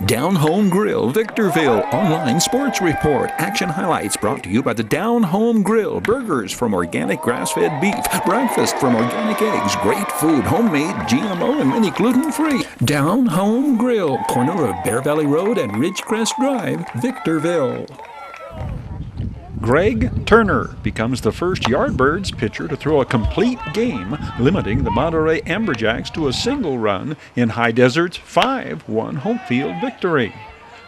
Down Home Grill, Victorville. Online sports report. Action highlights brought to you by the Down Home Grill. Burgers from organic grass-fed beef. Breakfast from organic eggs. Great food, homemade, GMO, and many gluten-free. Down Home Grill, corner of Bear Valley Road and Ridgecrest Drive, Victorville. Greg Turner becomes the first Yardbirds pitcher to throw a complete game, limiting the Monterey Amberjacks to a single run in High Desert's 5-1 home field victory.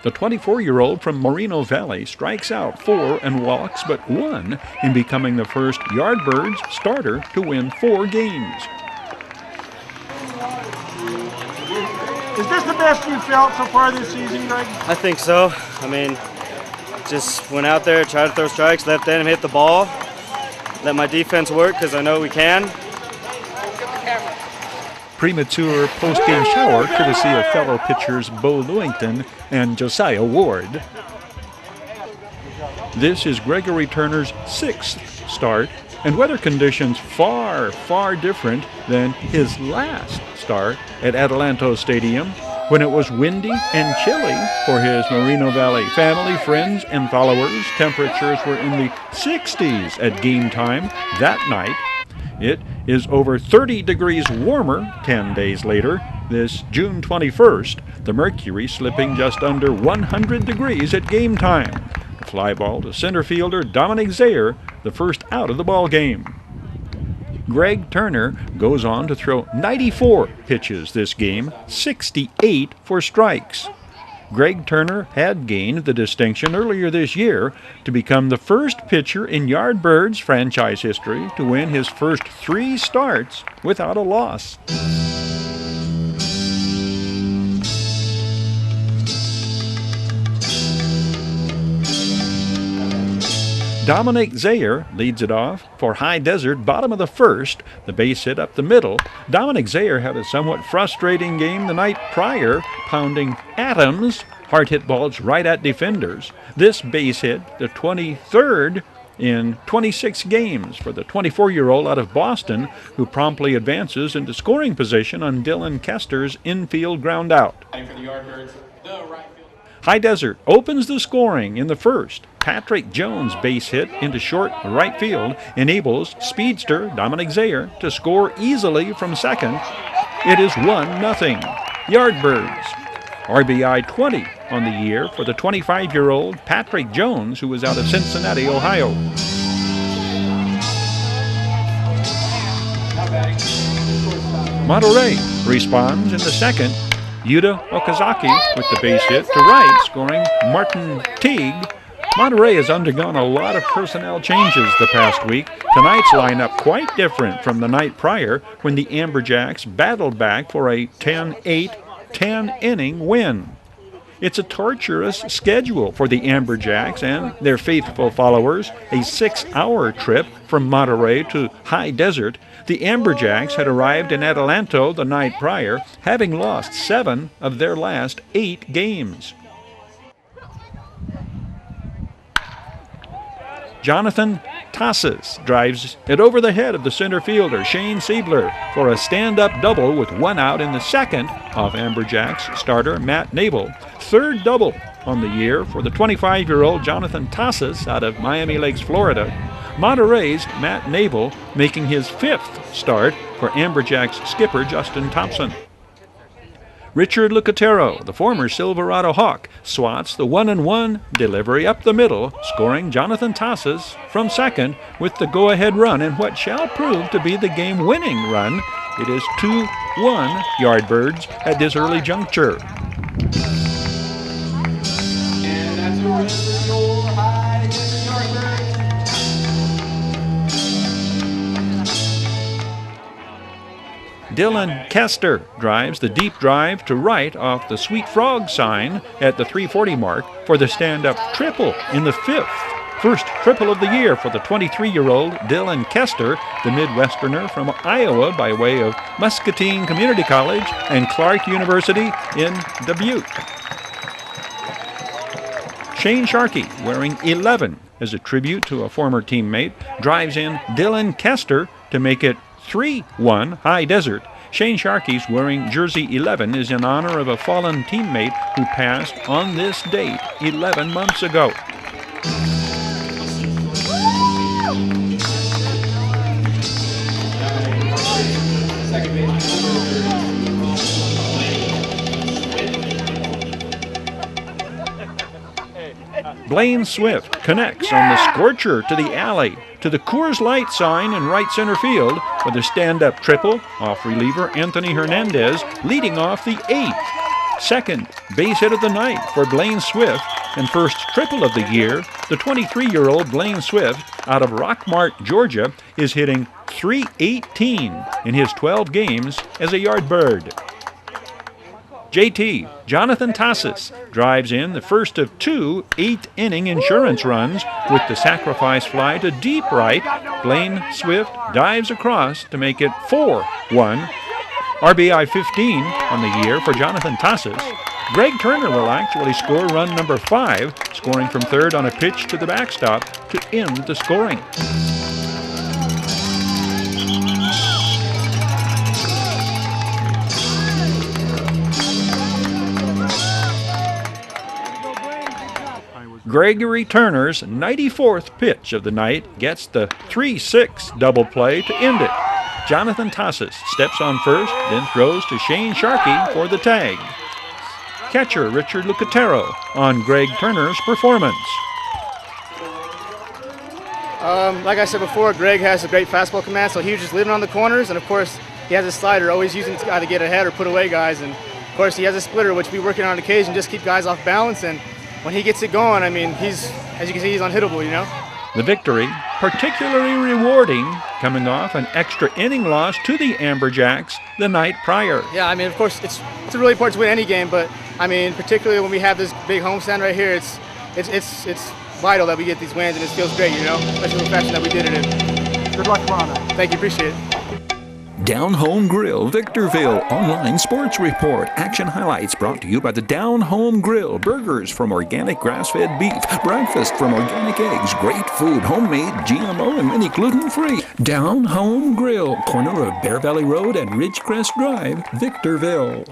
The 24-year-old from Moreno Valley strikes out 4 and walks but 1 in becoming the first Yardbirds starter to win 4 games. Is this the best you've felt so far this season, Greg? I think so. Just went out there, tried to throw strikes, left in, hit the ball. Let my defense work because I know we can. Premature post-game shower courtesy of fellow pitchers Bo Lewington and Josiah Ward. This is Gregory Turner's 6th start, and weather conditions far, far different than his last start at Adelanto Stadium, when it was windy and chilly for his Moreno Valley family, friends, and followers. Temperatures were in the 60s at game time that night. It is over 30 degrees warmer 10 days later, this June 21st, the mercury slipping just under 100 degrees at game time. The fly ball to center fielder Dominic Zayer, the first out of the ball game. Greg Turner goes on to throw 94 pitches this game, 68 for strikes. Greg Turner had gained the distinction earlier this year to become the first pitcher in Yardbirds franchise history to win his first 3 starts without a loss. Dominic Zayer leads it off for High Desert, bottom of the first, the base hit up the middle. Dominic Zayer had a somewhat frustrating game the night prior, pounding atoms, hard hit balls right at defenders. This base hit, the 23rd in 26 games for the 24-year-old out of Boston, who promptly advances into scoring position on Dylan Kester's infield ground out. For the Yardbirds, the right field. High Desert opens the scoring in the first. Patrick Jones' base hit into short right field enables speedster Dominic Zayer to score easily from second. It is 1-0. Yardbirds. RBI 20 on the year for the 25-year-old Patrick Jones, who was out of Cincinnati, Ohio. Monterey responds in the second. Yuta Okazaki with the base hit to right, scoring Martin Teague. Monterey has undergone a lot of personnel changes the past week. Tonight's lineup quite different from the night prior when the Amberjacks battled back for a 10-8, 10-inning win. It's a torturous schedule for the Amberjacks and their faithful followers, a 6-hour trip from Monterey to High Desert. The Amberjacks had arrived in Adelanto the night prior, having lost 7 of their last 8 games. Jonathan Tassis drives it over the head of the center fielder, Shane Siebler, for a stand-up double with 1 out in the second off Amberjacks starter Matt Nabel. 3rd double on the year for the 25-year-old Jonathan Tassis out of Miami Lakes, Florida. Monterey's Matt Nabel making his 5th start for Amberjacks skipper Justin Thompson. Richard Lucatero, the former Silverado Hawk, swats the 1-1 delivery up the middle, scoring Jonathan Tassis from second with the go-ahead run in what shall prove to be the game-winning run. It is 2-1 Yardbirds at this early juncture. And that's a run for the old High Desert Yardbirds. Dylan Kester drives the deep drive to right off the Sweet Frog sign at the 340 mark for the stand-up triple in the 5th. First triple of the year for the 23-year-old Dylan Kester, the Midwesterner from Iowa by way of Muscatine Community College and Clark University in Dubuque. Shane Sharkey, wearing 11 as a tribute to a former teammate, drives in Dylan Kester to make it 3-1 High Desert. Shane Sharkey's wearing jersey 11 is in honor of a fallen teammate who passed on this date 11 months ago. Blaine Swift connects on the scorcher to the alley to the Coors Light sign in right center field with a stand-up triple off reliever Anthony Hernandez leading off the 8th. Second base hit of the night for Blaine Swift and first triple of the year. The 23-year-old Blaine Swift out of Rockmart, Georgia is hitting .318 in his 12 games as a Yardbird. JT, Jonathan Tassis, drives in the first of 2 8-inning insurance runs with the sacrifice fly to deep right. Blaine Swift dives across to make it 4-1. RBI 15 on the year for Jonathan Tassis. Greg Turner will actually score run number 5, scoring from third on a pitch to the backstop to end the scoring. Gregory Turner's 94th pitch of the night gets the 3-6 double play to end it. Jonathan Tassis steps on first, then throws to Shane Sharkey for the tag. Catcher Richard Lucatero on Greg Turner's performance. Like I said before, Greg has a great fastball command, so he was just living on the corners, and of course he has a slider, always using it to either get ahead or put away guys, and of course he has a splitter, which we working on occasion, just keep guys off balance, and when he gets it going, I mean, as you can see, he's unhittable, you know? The victory, particularly rewarding, coming off an extra inning loss to the Amberjacks the night prior. Yeah, I mean, of course, it's really important to win any game, but I mean, particularly when we have this big homestand right here, it's vital that we get these wins, and it feels great, you know, especially the fashion that we did it in. Good luck, Rana. Thank you, appreciate it. Down Home Grill, Victorville, online sports report. Action highlights brought to you by the Down Home Grill. Burgers from organic grass-fed beef. Breakfast from organic eggs. Great food, homemade, GMO, and many gluten-free. Down Home Grill, corner of Bear Valley Road and Ridgecrest Drive, Victorville.